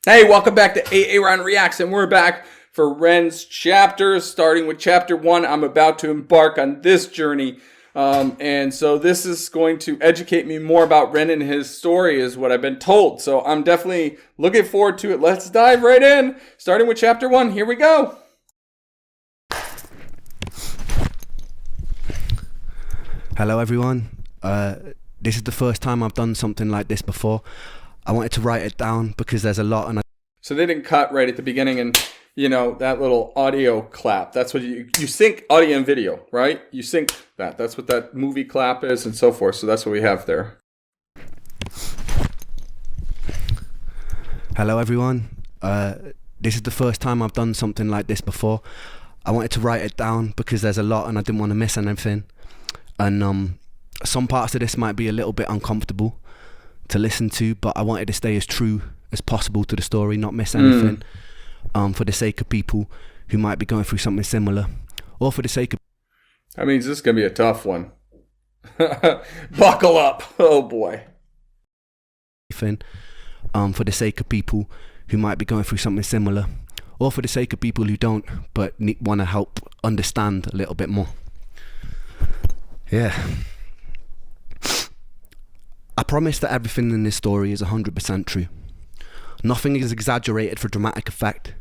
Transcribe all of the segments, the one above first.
Hey, welcome back to A-Aron Reacts, and we're back for Ren's chapters, starting with chapter 1. I'm about to embark on this journey, and so this is going to educate me more about Ren and his story, is what I've been told. So I'm definitely looking forward to it. Let's dive right in, starting with chapter 1. Here we go. Hello everyone, this is the first time I've done something like this before. I wanted to write it down because there's a lot, and So they didn't cut right at the beginning, and you know that little audio clap. That's what you sync audio and video, right? You sync that. That's what that movie clap is, and so forth. So that's what we have there. Hello everyone, this is the first time I've done something like this before. I wanted to write it down because there's a lot and I didn't want to miss anything. And some parts of this might be a little bit uncomfortable to listen to, but I wanted to stay as true as possible to the story, not miss anything, for the sake of people who might be going through something similar, or for the sake of... That means this is going to be a tough one. Buckle up. Oh boy. For the sake of people who might be going through something similar, or for the sake of people who don't, but want to help understand a little bit more. Yeah. I promise that everything in this story is 100% true. Nothing is exaggerated for dramatic effect.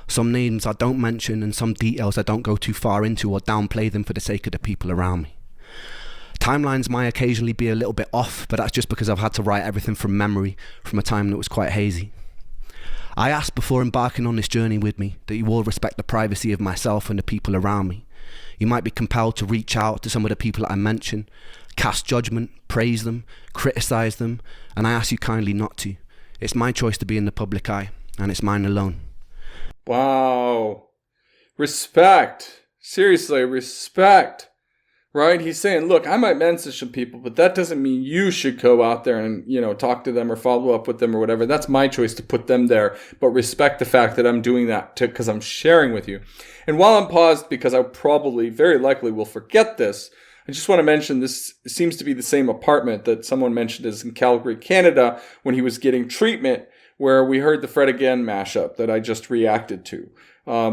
Some names I don't mention and some details I don't go too far into or downplay them for the sake of the people around me. Timelines might occasionally be a little bit off, but that's just because I've had to write everything from memory from a time that was quite hazy. I asked before embarking on this journey with me that you all respect the privacy of myself and the people around me. You might be compelled to reach out to some of the people that I mention, cast judgment, praise them, criticize them, and I ask you kindly not to. It's my choice to be in the public eye, and it's mine alone. Wow. Respect. Seriously, respect. Right? He's saying, look, I might message some people, but that doesn't mean you should go out there and, talk to them or follow up with them or whatever. That's my choice to put them there, but respect the fact that I'm doing that because I'm sharing with you. And while I'm paused, because I probably, very likely will forget this, I just want to mention this seems to be the same apartment that someone mentioned is in Calgary, Canada, when he was getting treatment, where we heard the Fred Again mashup that I just reacted to,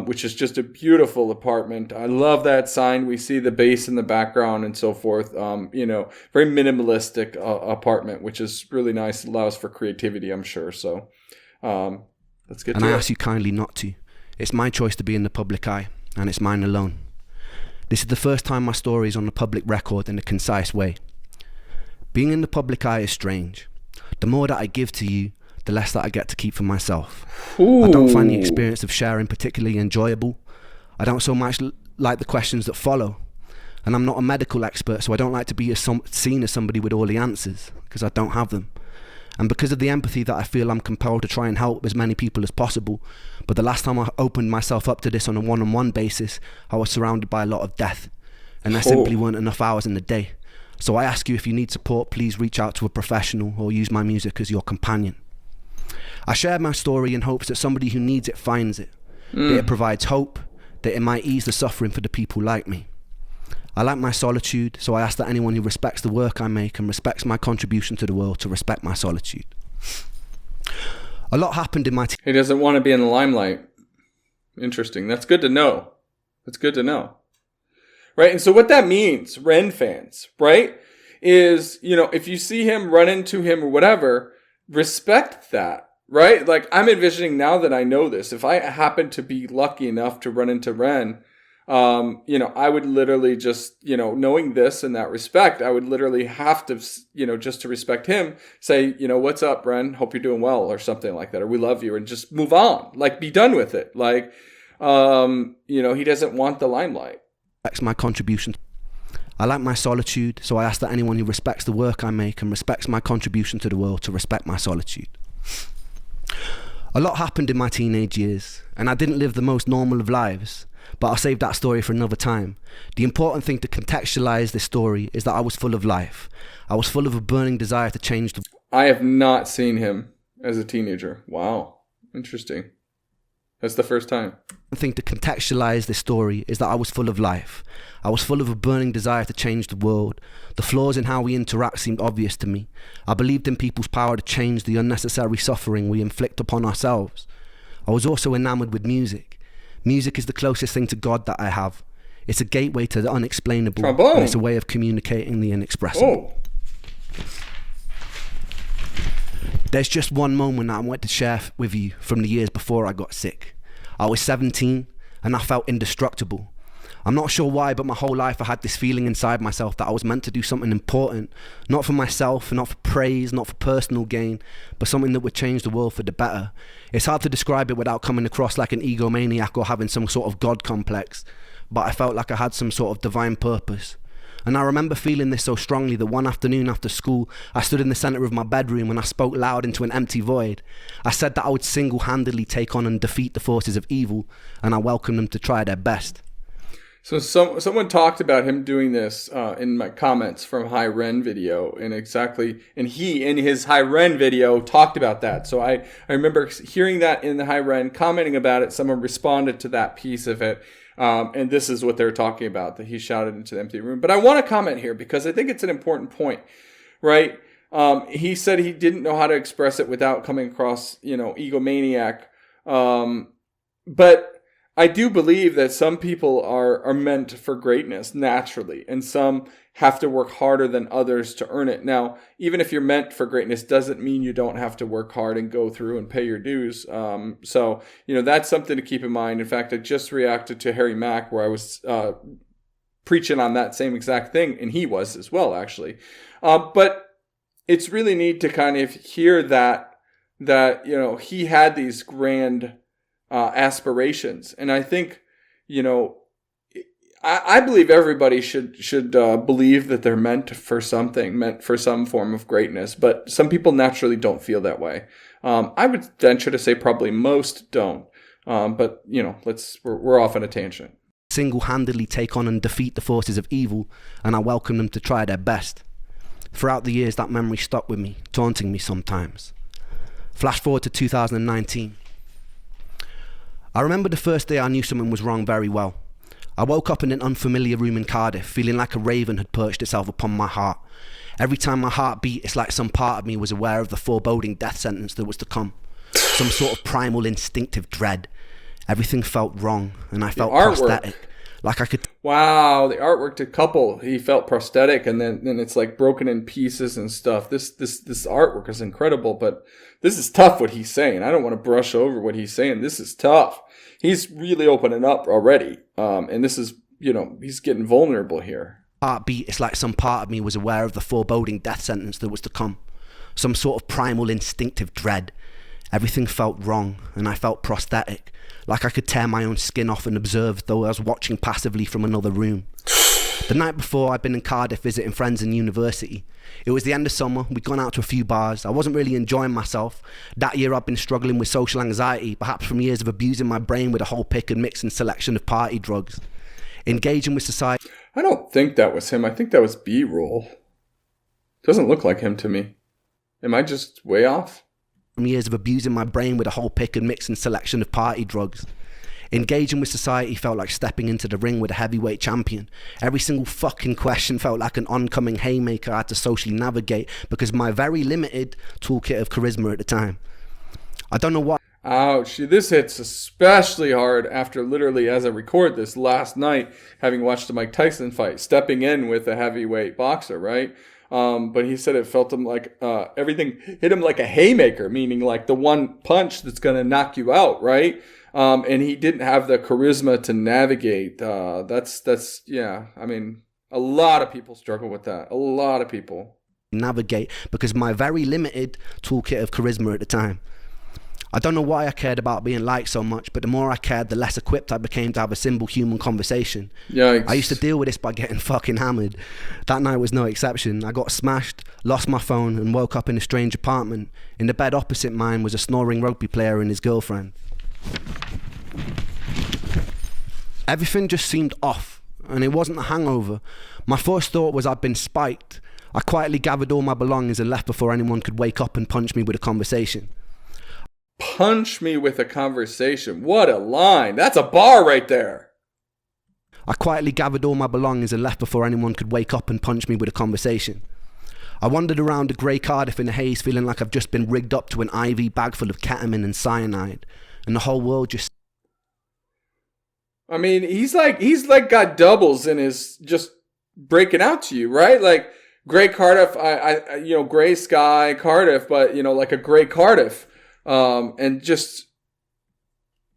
which is just a beautiful apartment. I love that sign. We see the bass in the background and so forth. Very minimalistic apartment, which is really nice. It allows for creativity, I'm sure. So let's get to it. And I ask you kindly not to. It's my choice to be in the public eye, and it's mine alone. This is the first time my story is on the public record in a concise way. Being in the public eye is strange. The more that I give to you, the less that I get to keep for myself. Ooh. I don't find the experience of sharing particularly enjoyable. I don't so much like the questions that follow. And I'm not a medical expert, so I don't like to be seen as somebody with all the answers, because I don't have them. And because of the empathy that I feel, I'm compelled to try and help as many people as possible. But the last time I opened myself up to this on a one-on-one basis, I was surrounded by a lot of death. And there simply weren't enough hours in the day. So I ask you, if you need support, please reach out to a professional or use my music as your companion. I share my story in hopes that somebody who needs it finds it. That it provides hope, that it might ease the suffering for the people like me. I like my solitude, so I ask that anyone who respects the work I make and respects my contribution to the world to respect my solitude. A lot happened in my... He doesn't want to be in the limelight. Interesting. That's good to know. That's good to know. Right? And so what that means, Ren fans, right, is, if you see him, run into him or whatever, respect that. Right? Like, I'm envisioning now that I know this. If I happen to be lucky enough to run into Ren, I would literally just, knowing this in that respect, I would literally have to, just to respect him, say, what's up, Ren? Hope you're doing well, or something like that. Or we love you, and just move on. Like, be done with it. Like, he doesn't want the limelight. That's my contribution. I like my solitude, so I ask that anyone who respects the work I make and respects my contribution to the world to respect my solitude. A lot happened in my teenage years, and I didn't live the most normal of lives, but I'll save that story for another time. The important thing to contextualize this story is that I was full of life. I was full of a burning desire to change the... I have not seen him as a teenager. Wow. Interesting. That's the first time. I think to contextualize this story is that I was full of life. I was full of a burning desire to change the world. The flaws in how we interact seemed obvious to me. I believed in people's power to change the unnecessary suffering we inflict upon ourselves. I was also enamored with music. Music is the closest thing to God that I have. It's a gateway to the unexplainable. Trombone. And it's a way of communicating the inexpressible. Oh. There's just one moment that I want to share with you from the years before I got sick. I was 17 and I felt indestructible. I'm not sure why, but my whole life I had this feeling inside myself that I was meant to do something important, not for myself, not for praise, not for personal gain, but something that would change the world for the better. It's hard to describe it without coming across like an egomaniac or having some sort of God complex, but I felt like I had some sort of divine purpose. And I remember feeling this so strongly that one afternoon after school, I stood in the centre of my bedroom and I spoke loud into an empty void. I said that I would single-handedly take on and defeat the forces of evil, and I welcomed them to try their best. So someone talked about him doing this in my comments from High Ren video, and he in his High Ren video talked about that. So I remember hearing that in the High Ren, commenting about it. Someone responded to that piece of it. And this is what they're talking about, that he shouted into the empty room. But I want to comment here because I think it's an important point, right? He said he didn't know how to express it without coming across, egomaniac. But I do believe that some people are meant for greatness naturally, and some have to work harder than others to earn it. Now, even if you're meant for greatness, doesn't mean you don't have to work hard and go through and pay your dues. So that's something to keep in mind. In fact, I just reacted to Harry Mack where I was preaching on that same exact thing, and he was as well, actually. But it's really neat to kind of hear that he had these grand aspirations, and I think I believe everybody should believe that they're meant for something, meant for some form of greatness, but some people naturally don't feel that way. I would venture to say probably most don't, but we're off on a tangent. Single-handedly take on and defeat the forces of evil, and I welcome them to try their best. Throughout the years, that memory stuck with me, taunting me sometimes. Flash forward to 2019. I remember the first day I knew something was wrong very well. I woke up in an unfamiliar room in Cardiff, feeling like a raven had perched itself upon my heart. Every time my heart beat, it's like some part of me was aware of the foreboding death sentence that was to come. Some sort of primal instinctive dread. Everything felt wrong, and I felt prosthetic. Like I could... Wow, the artwork to couple. He felt prosthetic, and then it's like broken in pieces and stuff. This artwork is incredible, but this is tough what he's saying. I don't want to brush over what he's saying. This is tough. He's really opening up already, and this is, he's getting vulnerable here. Heartbeat, it's like some part of me was aware of the foreboding death sentence that was to come. Some sort of primal instinctive dread. Everything felt wrong, and I felt prosthetic. Like I could tear my own skin off and observe, though I was watching passively from another room. The night before, I'd been in Cardiff visiting friends in university. It was the end of summer, we'd gone out to a few bars. I wasn't really enjoying myself. That year I'd been struggling with social anxiety, perhaps from years of abusing my brain with a whole pick and mix and selection of party drugs. Engaging with society... I don't think that was him. I think that was B-roll. Doesn't look like him to me. Am I just way off? From years of abusing my brain with a whole pick and mix and selection of party drugs. Engaging with society felt like stepping into the ring with a heavyweight champion. Every single fucking question felt like an oncoming haymaker I had to socially navigate because of my very limited toolkit of charisma at the time. I don't know why. Ouch. This hits especially hard after literally, as I record this last night, having watched the Mike Tyson fight, stepping in with a heavyweight boxer, right? But he said it felt him like everything hit him like a haymaker, meaning like the one punch that's going to knock you out, right? And he didn't have the charisma to navigate. That's yeah. I mean, a lot of people struggle with that. A lot of people navigate because of my very limited toolkit of charisma at the time. I don't know why I cared about being liked so much, but the more I cared, the less equipped I became to have a simple human conversation. Yikes. I used to deal with this by getting fucking hammered. That night was no exception. I got smashed, lost my phone, and woke up in a strange apartment. In the bed opposite mine was a snoring rugby player and his girlfriend. Everything just seemed off, and it wasn't a hangover. My first thought was I'd been spiked. I quietly gathered all my belongings and left before anyone could wake up and punch me with a conversation. punch me with a conversation. What a line. That's a bar right there. I quietly gathered all my belongings and left before anyone could wake up and punch me with a conversation. I wandered around a grey Cardiff in the haze, feeling like I've just been rigged up to an IV bag full of ketamine and cyanide, and the whole world just... I mean, he's like got doubles in his just breaking out to you, right? Like Grey Cardiff, I gray sky Cardiff, but like a Grey Cardiff, and just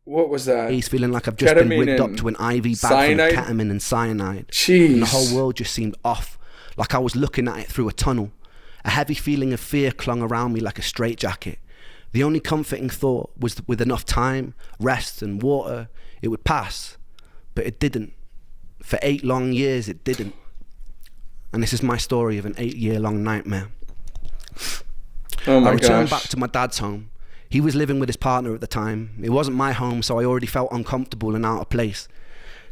what was that? He's feeling like I've just been rigged up to an IV bag full of ketamine and cyanide. Jeez. And the whole world just seemed off, like I was looking at it through a tunnel. A heavy feeling of fear clung around me like a straitjacket. The only comforting thought was that with enough time, rest and water, it would pass. But it didn't. For 8 long years, it didn't. And this is my story of an 8-year-long nightmare. Oh my I returned gosh. back to my dad's home. He was living with his partner at the time. It wasn't my home, so I already felt uncomfortable and out of place.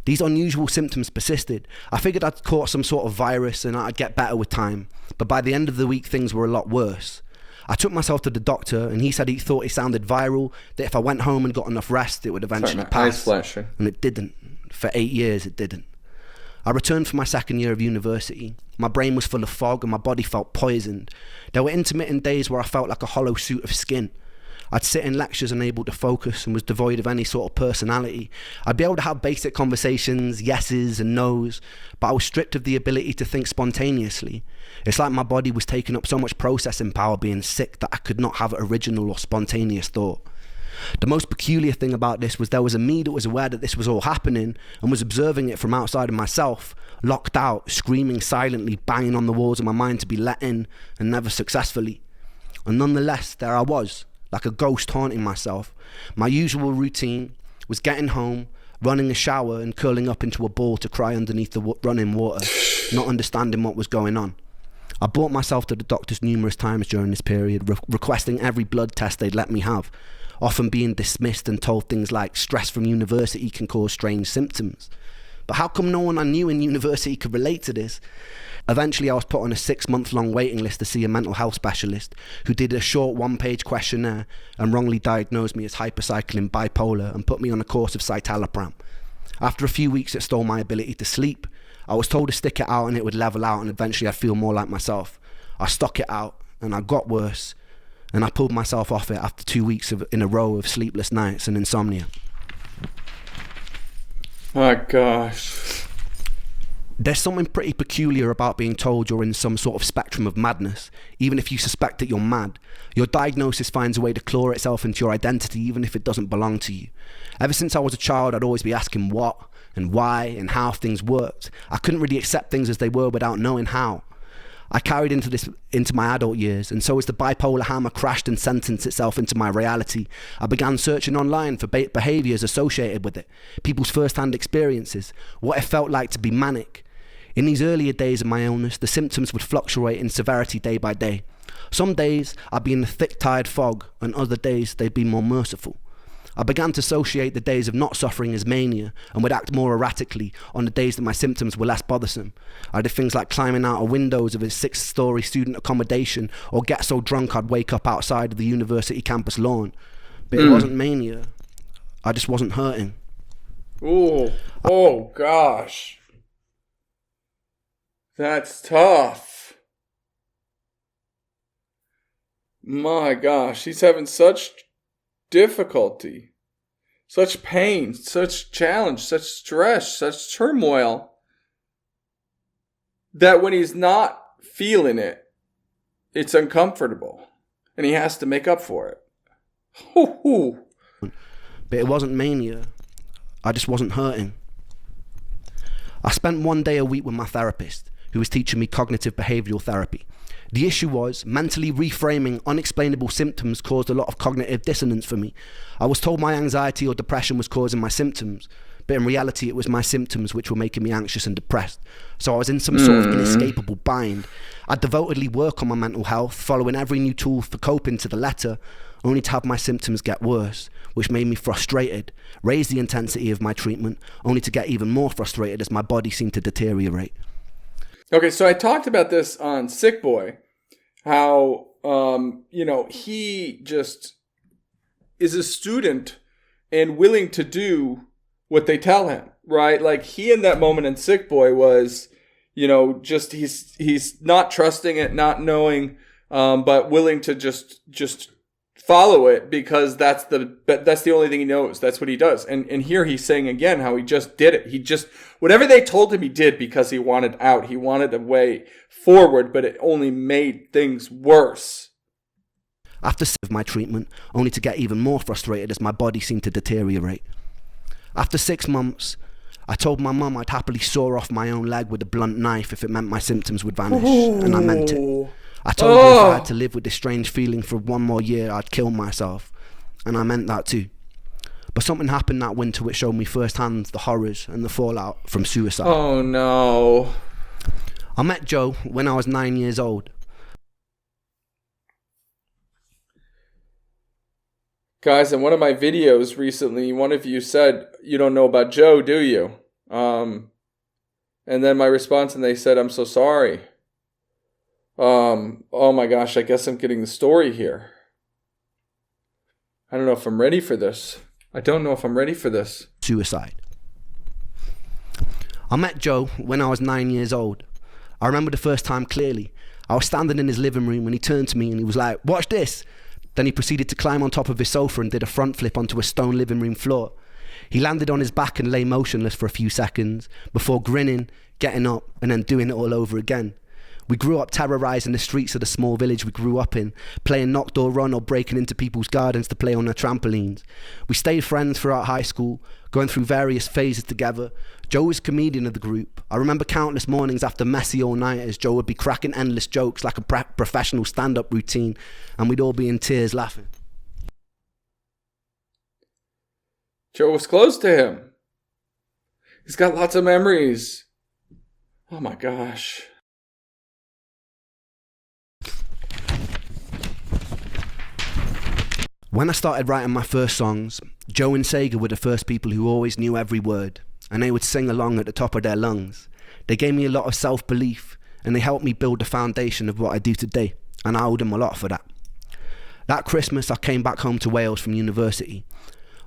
These unusual symptoms persisted. I figured I'd caught some sort of virus and I'd get better with time. But by the end of the week, things were a lot worse. I took myself to the doctor and he said he thought it sounded viral, that if I went home and got enough rest, it would eventually pass. Eyes flashing. And it didn't. For 8 years, it didn't. I returned for my second year of university. My brain was full of fog and my body felt poisoned. There were intermittent days where I felt like a hollow suit of skin. I'd sit in lectures unable to focus and was devoid of any sort of personality. I'd be able to have basic conversations, yeses and nos, but I was stripped of the ability to think spontaneously. It's like my body was taking up so much processing power being sick that I could not have original or spontaneous thought. The most peculiar thing about this was there was a me that was aware that this was all happening and was observing it from outside of myself, locked out, screaming silently, banging on the walls of my mind to be let in, and never successfully. And nonetheless, there I was, like a ghost haunting myself. My usual routine was getting home, running a shower and curling up into a ball to cry underneath the running water, not understanding what was going on. I brought myself to the doctors numerous times during this period, requesting every blood test they'd let me have, often being dismissed and told things like stress from university can cause strange symptoms. But how come no one I knew in university could relate to this? Eventually I was put on a 6-month-long waiting list to see a mental health specialist who did a short 1-page questionnaire and wrongly diagnosed me as hypercycling bipolar and put me on a course of citalopram. After a few weeks it stole my ability to sleep. I was told to stick it out and it would level out and eventually I'd feel more like myself. I stuck it out and I got worse, and I pulled myself off it after 2 weeks in a row of sleepless nights and insomnia. My gosh. There's something pretty peculiar about being told you're in some sort of spectrum of madness. Even if you suspect that you're mad, your diagnosis finds a way to claw itself into your identity even if it doesn't belong to you. Ever since I was a child, I'd always be asking what and why and how things worked. I couldn't really accept things as they were without knowing how. I carried into my adult years, and so as the bipolar hammer crashed and sentenced itself into my reality, I began searching online for behaviours associated with it, people's first-hand experiences, what it felt like to be manic. In these earlier days of my illness, the symptoms would fluctuate in severity day by day. Some days I'd be in a thick, tired fog, and other days they'd be more merciful. I began to associate the days of not suffering as mania and would act more erratically on the days that my symptoms were less bothersome. I did things like climbing out of windows of a 6-story student accommodation or get so drunk I'd wake up outside of the university campus lawn. But it wasn't mania. I just wasn't hurting. Oh gosh. That's tough. My gosh, he's having such difficulty, such pain, such challenge, such stress, such turmoil, that when he's not feeling it, it's uncomfortable and he has to make up for it. But it wasn't mania. I just wasn't hurting. I spent 1 day a week with my therapist, who was teaching me cognitive behavioural therapy. The issue was, mentally reframing unexplainable symptoms caused a lot of cognitive dissonance for me. I was told my anxiety or depression was causing my symptoms, but in reality it was my symptoms which were making me anxious and depressed. So I was in some sort of inescapable bind. I devotedly work on my mental health, following every new tool for coping to the letter, only to have my symptoms get worse, which made me frustrated, raise the intensity of my treatment, only to get even more frustrated as my body seemed to deteriorate. Okay, so I talked about this on Sick Boy, how, he just is a student and willing to do what they tell him, right? Like he in that moment in Sick Boy was, just he's not trusting it, not knowing, but willing to just follow it because that's the only thing he knows. That's what he does. And here he's saying again how he just did it. He just, whatever they told him he did because he wanted out. He wanted a way forward, but it only made things worse. After my treatment, only to get even more frustrated as my body seemed to deteriorate. After 6 months, I told my mum I'd happily saw off my own leg with a blunt knife if it meant my symptoms would vanish, and I meant it. I told her if I had to live with this strange feeling for one more year, I'd kill myself, and I meant that too. But something happened that winter which showed me firsthand the horrors and the fallout from suicide. Oh no. I met Joe when I was 9 years old. Guys, in one of my videos recently, one of you said, you don't know about Joe, do you? And then my response, and they said, I'm so sorry. Oh my gosh, I guess I'm getting the story here. I don't know if I'm ready for this. Suicide. I met Joe when I was 9 years old. I remember the first time clearly. I was standing in his living room and he turned to me and he was like, "Watch this." Then he proceeded to climb on top of his sofa and did a front flip onto a stone living room floor. He landed on his back and lay motionless for a few seconds before grinning, getting up, and then doing it all over again. We grew up terrorising the streets of the small village we grew up in, playing knock door run or breaking into people's gardens to play on their trampolines. We stayed friends throughout high school, going through various phases together. Joe was comedian of the group. I remember countless mornings after messy all-nighters, Joe would be cracking endless jokes like a professional stand-up routine, and we'd all be in tears laughing. Joe was close to him. He's got lots of memories. Oh my gosh. When I started writing my first songs, Joe and Sega were the first people who always knew every word, and they would sing along at the top of their lungs. They gave me a lot of self-belief, and they helped me build the foundation of what I do today, and I owe them a lot for that. That Christmas, I came back home to Wales from university.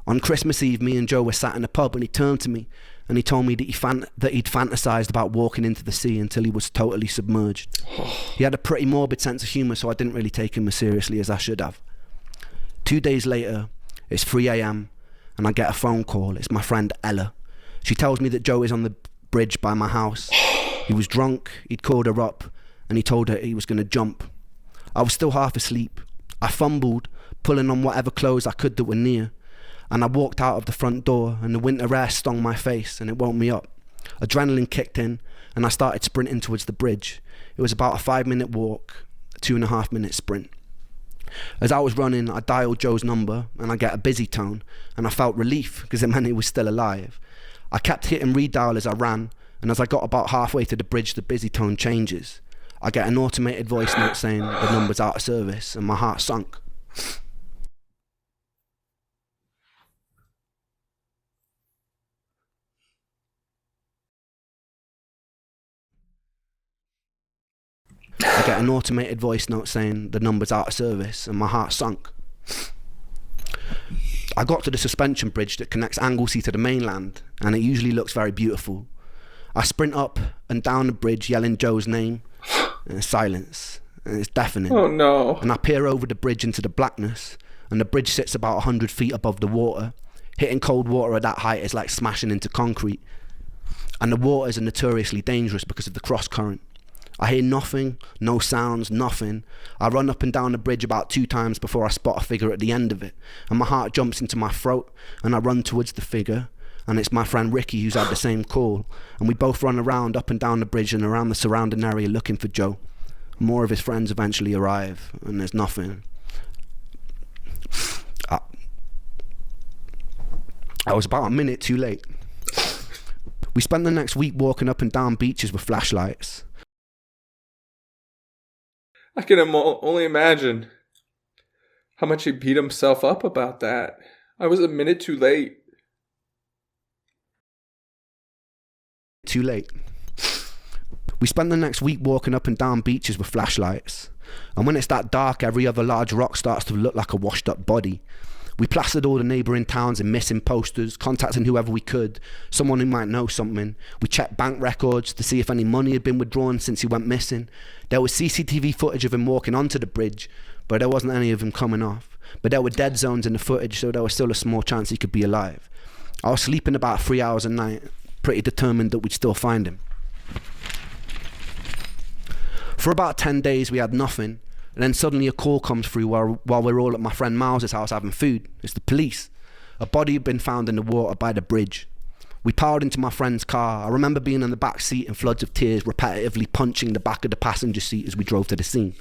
On Christmas Eve, me and Joe were sat in a pub, and he turned to me, and he told me that he'd fantasized about walking into the sea until he was totally submerged. He had a pretty morbid sense of humour, so I didn't really take him as seriously as I should have. 2 days later, it's 3 a.m. and I get a phone call. It's my friend Ella. She tells me that Joe is on the bridge by my house. He was drunk, he'd called her up, and he told her he was going to jump. I was still half asleep. I fumbled, pulling on whatever clothes I could that were near, and I walked out of the front door, and the winter air stung my face and it woke me up. Adrenaline kicked in, and I started sprinting towards the bridge. It was about a 5-minute walk, a 2.5-minute sprint. As I was running, I dialed Joe's number and I get a busy tone, and I felt relief because it meant he was still alive. I kept hitting redial as I ran, and as I got about halfway to the bridge, the busy tone changes. I get an automated voice note saying the number's out of service, and my heart sunk. I get an automated voice note saying the number's out of service, and my heart sunk. I got to the suspension bridge that connects Anglesey to the mainland, and it usually looks very beautiful. I sprint up and down the bridge yelling Joe's name, and there's silence, and it's deafening. Oh no. And I peer over the bridge into the blackness, and the bridge sits about 100 feet above the water. Hitting cold water at that height is like smashing into concrete, and the waters are notoriously dangerous because of the cross current. I hear nothing, no sounds, nothing. I run up and down the bridge about 2 times before I spot a figure at the end of it, and my heart jumps into my throat, and I run towards the figure, and it's my friend Ricky who's had the same call, and we both run around up and down the bridge and around the surrounding area looking for Joe. More of his friends eventually arrive, and there's nothing. I was about a minute too late. We spent the next week walking up and down beaches with flashlights. I can only imagine how much he beat himself up about that. I was a minute too late. Too late. We spent the next week walking up and down beaches with flashlights. And when it's that dark, every other large rock starts to look like a washed up body. We plastered all the neighbouring towns in missing posters, contacting whoever we could, someone who might know something. We checked bank records to see if any money had been withdrawn since he went missing. There was CCTV footage of him walking onto the bridge, but there wasn't any of him coming off. But there were dead zones in the footage, so there was still a small chance he could be alive. I was sleeping about 3 hours a night, pretty determined that we'd still find him. For about 10 days we had nothing, and then suddenly a call comes through while we're all at my friend Miles's house having food. It's the police. A body had been found in the water by the bridge. We piled into my friend's car. I remember being in the back seat in floods of tears, repetitively punching the back of the passenger seat as we drove to the scene.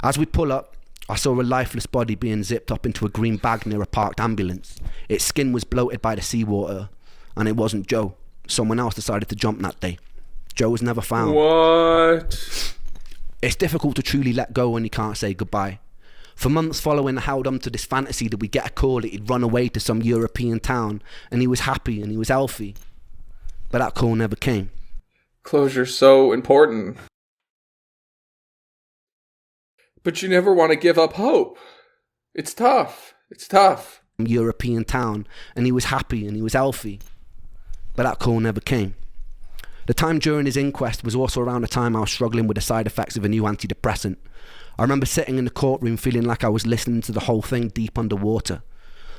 As we pull up, I saw a lifeless body being zipped up into a green bag near a parked ambulance. Its skin was bloated by the seawater, and it wasn't Joe. Someone else decided to jump that day. Joe was never found. What? It's difficult to truly let go when you can't say goodbye. For months following, I held on to this fantasy that we'd get a call that he'd run away to some European town, and he was happy and he was healthy. But that call never came. Closure's so important. But you never want to give up hope. It's tough. It's tough. European town, and he was happy and he was healthy. But that call never came. The time during his inquest was also around the time I was struggling with the side effects of a new antidepressant. I remember sitting in the courtroom feeling like I was listening to the whole thing deep underwater.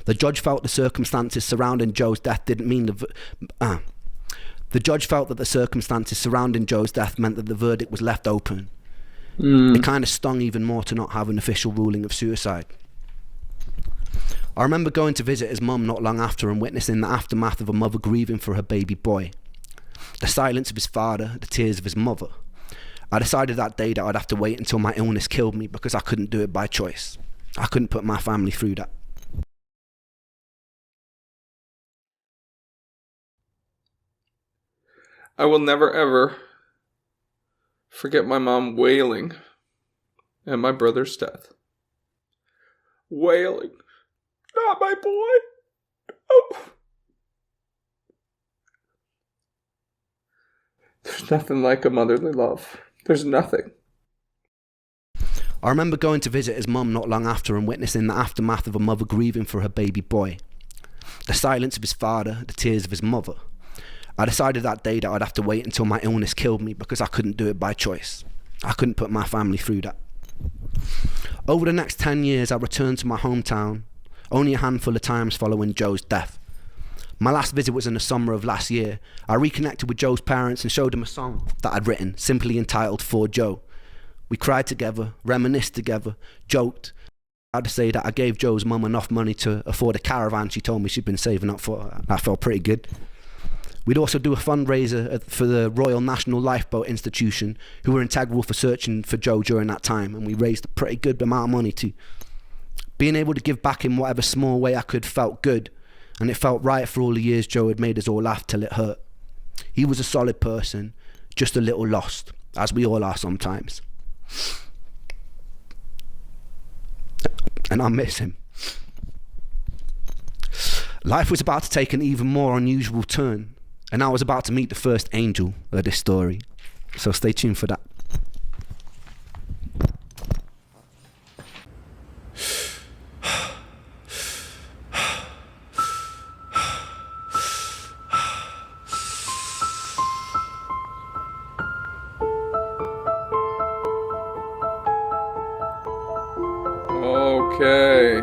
The judge felt the circumstances surrounding Joe's death didn't mean the judge felt that the circumstances surrounding Joe's death meant that the verdict was left open. It kind of stung even more to not have an official ruling of suicide. I remember going to visit his mum not long after and witnessing the aftermath of a mother grieving for her baby boy. The silence of his father, the tears of his mother. I decided that day that I'd have to wait until my illness killed me because I couldn't do it by choice. I couldn't put my family through that. I will never ever forget my mom wailing at my brother's death. Wailing. Not my boy. Oh. There's nothing like a motherly love. There's nothing. I remember going to visit his mum not long after and witnessing the aftermath of a mother grieving for her baby boy. The silence of his father, the tears of his mother. I decided that day that I'd have to wait until my illness killed me because I couldn't do it by choice. I couldn't put my family through that. Over the next 10 years, I returned to my hometown, only a handful of times following Joe's death. My last visit was in the summer of last year. I reconnected with Joe's parents and showed them a song that I'd written, simply entitled For Joe. We cried together, reminisced together, joked. I had to say that I gave Joe's mum enough money to afford a caravan she told me she'd been saving up for. That felt pretty good. We'd also do a fundraiser for the Royal National Lifeboat Institution, who were integral for searching for Joe during that time, and we raised a pretty good amount of money too. Being able to give back in whatever small way I could felt good, and it felt right for all the years Joe had made us all laugh till it hurt. He was a solid person, just a little lost, as we all are sometimes. And I miss him. Life was about to take an even more unusual turn, and I was about to meet the first angel of this story. So stay tuned for that. Okay.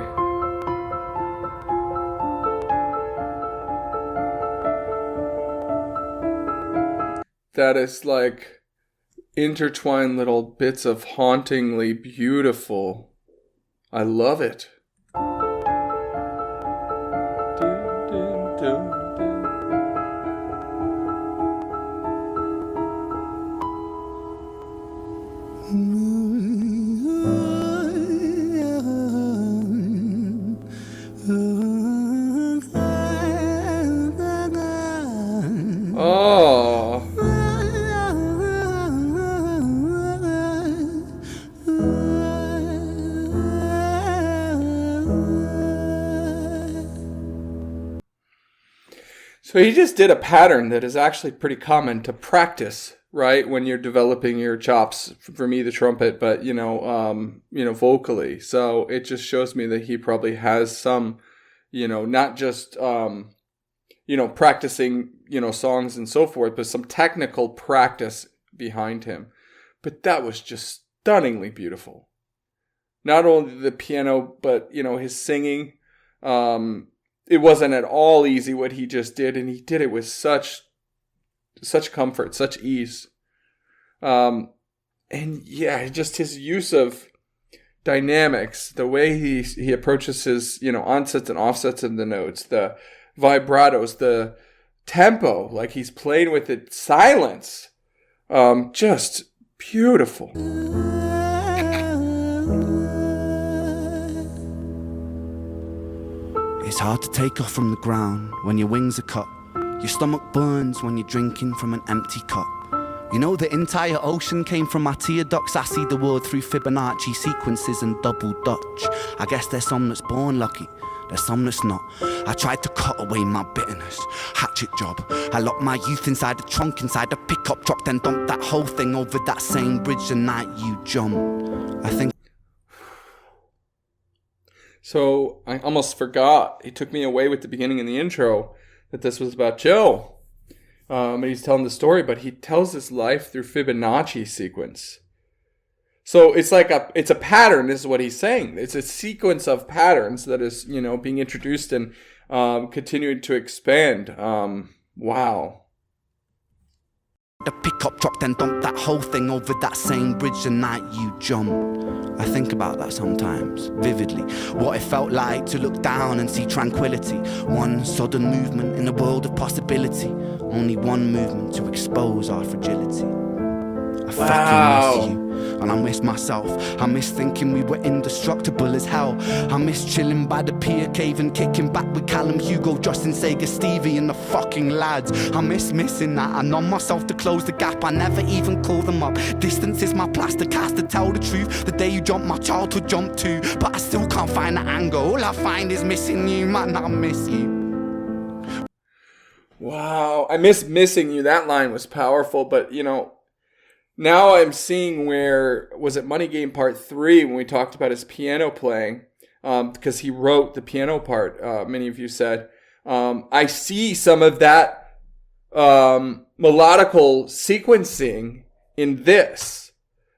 That is like intertwined little bits of hauntingly beautiful. I love it. Oh. So he just did a pattern that is actually pretty common to practice right? When you're developing your chops, for me, the trumpet, but, vocally. So it just shows me that he probably has some, not just, practicing, songs and so forth, but some technical practice behind him. But that was just stunningly beautiful. Not only the piano, but, his singing. It wasn't at all easy what he just did, and he did it with such comfort, such ease. And yeah, just his use of dynamics, the way he approaches his, onsets and offsets of the notes, the vibratos, the tempo, like he's playing with it, silence, just beautiful. It's hard to take off from the ground when your wings are cut. Your stomach burns when you're drinking from an empty cup. You know the entire ocean came from my tear ducts. I see the world through Fibonacci sequences and double Dutch. I guess there's some that's born lucky, there's some that's not. I tried to cut away my bitterness, hatchet job. I locked my youth inside the trunk, inside the pickup truck, then dumped that whole thing over that same bridge the night you jumped. I think. So I almost forgot. He took me away with the beginning in the intro that this was about Joe. And he's telling the story, but he tells his life through Fibonacci sequence. So it's like it's a pattern, is what he's saying. It's a sequence of patterns that is, being introduced and continuing to expand. Wow. The pickup truck, then dumped that whole thing over that same bridge the night you jumped. I think about that sometimes, vividly. What it felt like to look down and see tranquility. One sudden movement in a world of possibility. Only one movement to expose our fragility. I fucking miss you, and I miss myself. I miss thinking we were indestructible as hell. I miss chilling by the pier cave and kicking back with Callum, Hugo, Justin, Sega, Stevie and the fucking lads. I miss missing that. I numb myself to close the gap. I never even call them up. Distance is my plaster cast, to tell the truth. The day you jumped, my childhood jumped too. But I still can't find the angle. All I find is missing you, man, I miss you. Wow, I miss missing you. That line was powerful, but now I'm seeing where, was it Money Game Part 3 when we talked about his piano playing, because he wrote the piano part, many of you said. I see some of that melodical sequencing in this,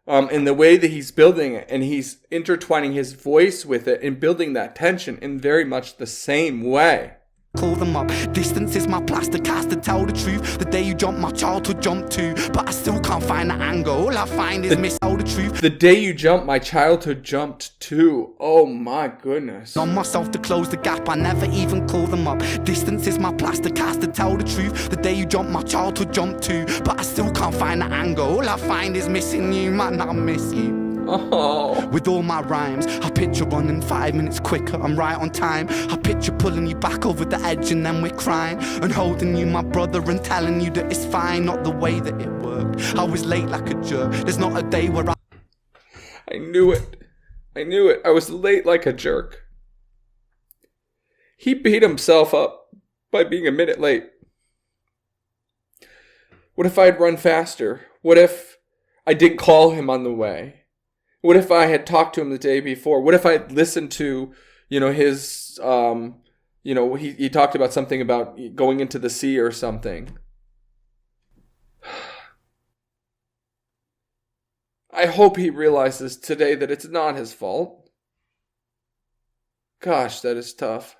in the way that he's building it, and he's intertwining his voice with it and building that tension in very much the same way. Call them up. Distance is my plaster cast, to tell the truth. The day you jumped, my childhood jumped too. But I still can't find the angle. All I find is miss all the truth. The day you jumped, my childhood jumped too. Oh my goodness. On myself to close the gap, I never even call them up. Distance is my plaster cast, to tell the truth. The day you jumped, my childhood jumped too. But I still can't find the angle. All I find is missing you, man, I miss you. Oh. With all my rhymes, I picture running 5 minutes quicker, I'm right on time. I picture pulling you back over the edge and then we're crying, and holding you, my brother, and telling you that it's fine, not the way that it worked. I was late like a jerk, there's not a day where I knew it. I was late like a jerk. He beat himself up by being a minute late. What if I'd run faster? What if I didn't call him on the way? What if I had talked to him the day before? What if I had listened to, his, he talked about something about going into the sea or something. I hope he realizes today that it's not his fault. Gosh, that is tough.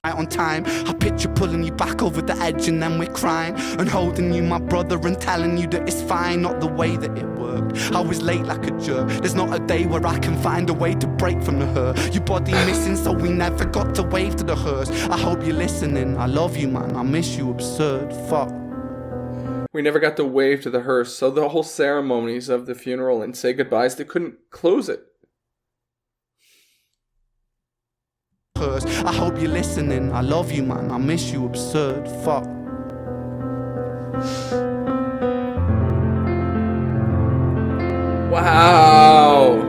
Right on time, I picture pulling you back over the edge and then we're crying, and holding you, my brother, and telling you that it's fine, not the way that it worked. I was late like a jerk, there's not a day where I can find a way to break from the hurt. Your body missing, so we never got to wave to the hearse. I hope you're listening, I love you, man, I miss you, absurd, fuck. We never got to wave to the hearse, so the whole ceremonies of the funeral and say goodbyes, they couldn't close it. I hope you're listening, I love you, man, I miss you, absurd, fuck. Wow.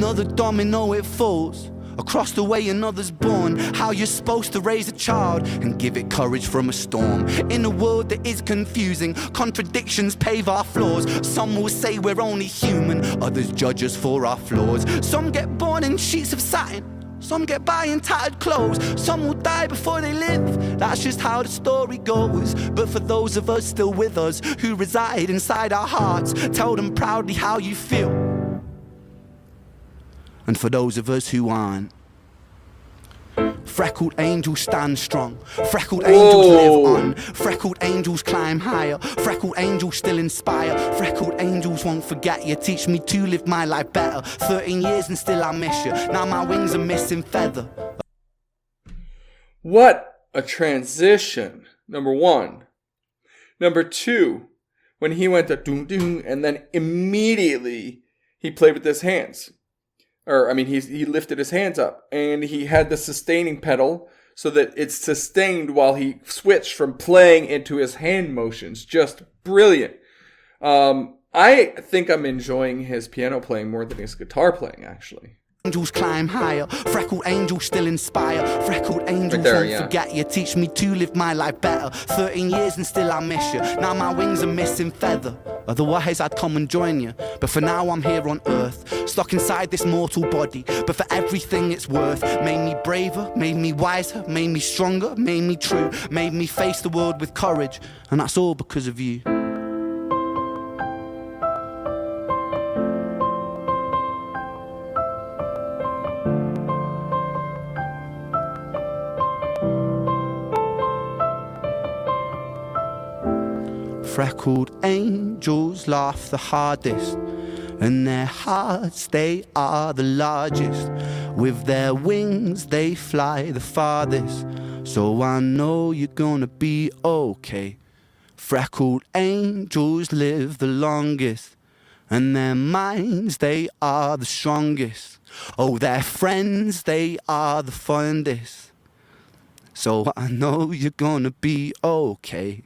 another domino it falls. Across the way another's born. How you're supposed to raise a child and give it courage from a storm. In a world that is confusing, contradictions pave our flaws. Some will say we're only human, others judge us for our flaws. Some get born in sheets of satin, some get by in tattered clothes. Some will die before they live, that's just how the story goes. But for those of us still with us, who reside inside our hearts, tell them proudly how you feel. And for those of us who aren't, freckled angels stand strong, freckled angels live on, freckled angels climb higher, freckled angels still inspire, freckled angels won't forget you, teach me to live my life better. 13 years and still I miss you, now my wings are missing feather. What a transition, number one. Number two, when he went to doom doom and then immediately he played with his hands. He lifted his hands up and he had the sustaining pedal so that it's sustained while he switched from playing into his hand motions. Just brilliant. I think I'm enjoying his piano playing more than his guitar playing, actually. Angels climb higher, freckled angels still inspire, freckled angels won't forget you, teach me to live my life better. 13 years and still I miss you, now my wings are missing feather. Otherwise I'd come and join you, but for now I'm here on earth, stuck inside this mortal body, but for everything it's worth. Made me braver, made me wiser, made me stronger, made me true, made me face the world with courage, and that's all because of you. Freckled angels laugh the hardest, and their hearts, they are the largest. With their wings, they fly the farthest. So I know you're gonna be okay. Freckled angels live the longest, and their minds, they are the strongest. Oh, their friends, they are the fondest. So I know you're gonna be okay.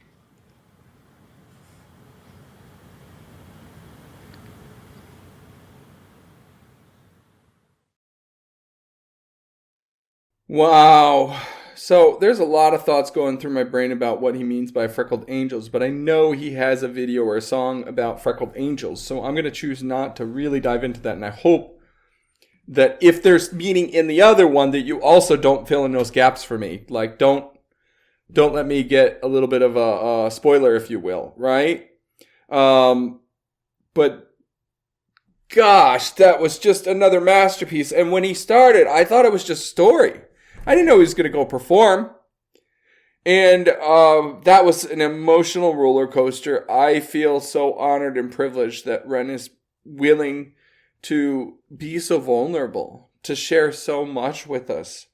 Wow. So there's a lot of thoughts going through my brain about what he means by freckled angels, but I know he has a video or a song about freckled angels, so I'm going to choose not to really dive into that, and I hope that if there's meaning in the other one, that you also don't fill in those gaps for me. Like, don't let me get a little bit of a spoiler, if you will, right? But gosh, that was just another masterpiece. And when he started, I thought it was just story. I didn't know he was going to go perform. And that was an emotional roller coaster. I feel so honored and privileged that Ren is willing to be so vulnerable, to share so much with us.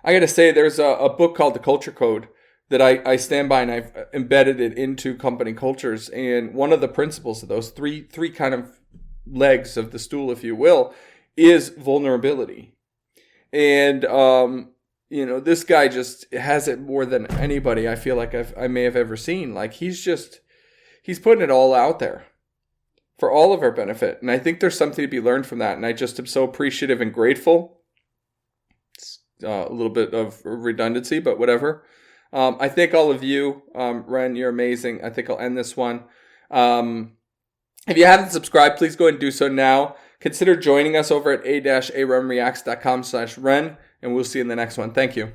I got to say, there's a book called The Culture Code that I stand by, and I've embedded it into company cultures. And one of the principles of those three kind of legs of the stool, if you will, is vulnerability. And, this guy just has it more than anybody I feel like I may have ever seen. Like, he's putting it all out there for all of our benefit. And I think there's something to be learned from that. And I just am so appreciative and grateful. It's a little bit of redundancy, but whatever. I thank all of you. Ren, you're amazing. I think I'll end this one. If you haven't subscribed, please go ahead and do so now. Consider joining us over at a-aronreacts.com/Ren, and we'll see you in the next one. Thank you.